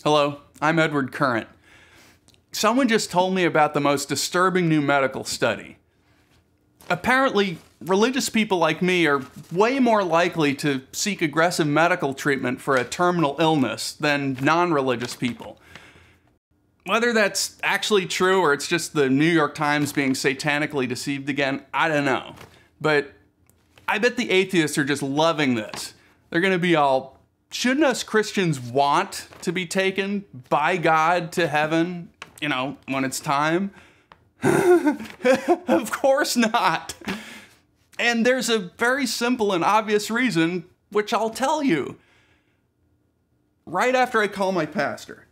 Hello, I'm Edward Current. Someone just told me about the most disturbing new medical study. Apparently, religious people like me are way more likely to seek aggressive medical treatment for a terminal illness than non-religious people. Whether that's actually true or it's just the New York Times being satanically deceived again, I don't know. But I bet the atheists are just loving this. They're gonna be all, shouldn't us Christians want to be taken by God to heaven, when it's time? Of course not. And there's a very simple and obvious reason, which I'll tell you. Right after I call my pastor,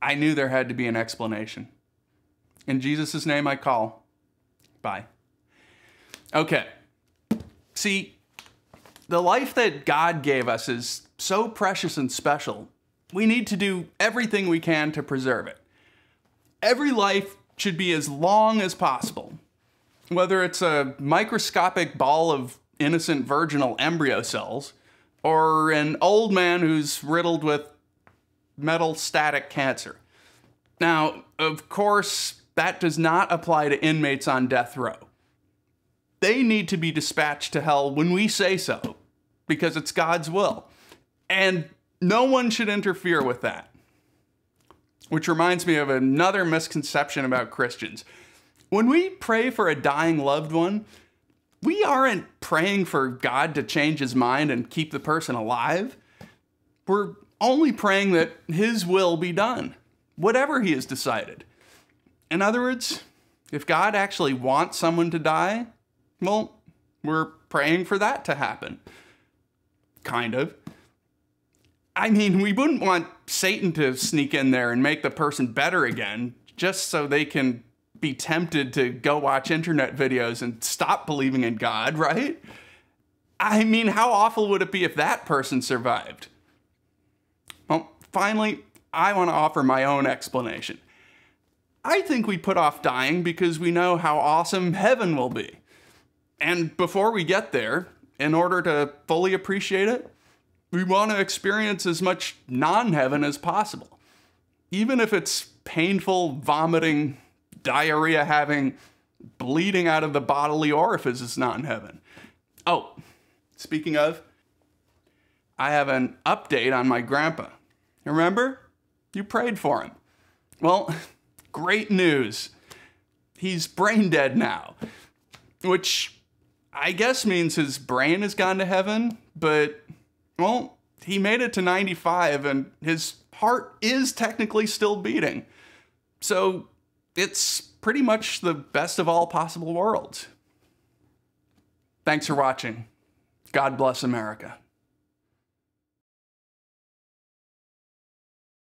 I knew there had to be an explanation. In Jesus' name I call. Bye. Okay. See, the life that God gave us is so precious and special, we need to do everything we can to preserve it. Every life should be as long as possible. Whether it's a microscopic ball of innocent virginal embryo cells, or an old man who's riddled with metastatic cancer. Now, of course, that does not apply to inmates on death row. They need to be dispatched to hell when we say so, because it's God's will. And no one should interfere with that. Which reminds me of another misconception about Christians. When we pray for a dying loved one, we aren't praying for God to change his mind and keep the person alive. We're only praying that his will be done, whatever he has decided. In other words, if God actually wants someone to die, well, we're praying for that to happen. Kind of. I mean, we wouldn't want Satan to sneak in there and make the person better again, just so they can be tempted to go watch internet videos and stop believing in God, right? I mean, how awful would it be if that person survived? Well, finally, I want to offer my own explanation. I think we put off dying because we know how awesome heaven will be. And before we get there, in order to fully appreciate it, we want to experience as much non-heaven as possible. Even if it's painful, vomiting, diarrhea-having, bleeding out of the bodily orifices non-heaven. Oh, speaking of, I have an update on my grandpa. Remember? You prayed for him. Well, great news. He's brain dead now, which I guess means his brain has gone to heaven, but, well, he made it to 95 and his heart is technically still beating. So it's pretty much the best of all possible worlds. Thanks for watching. God bless America.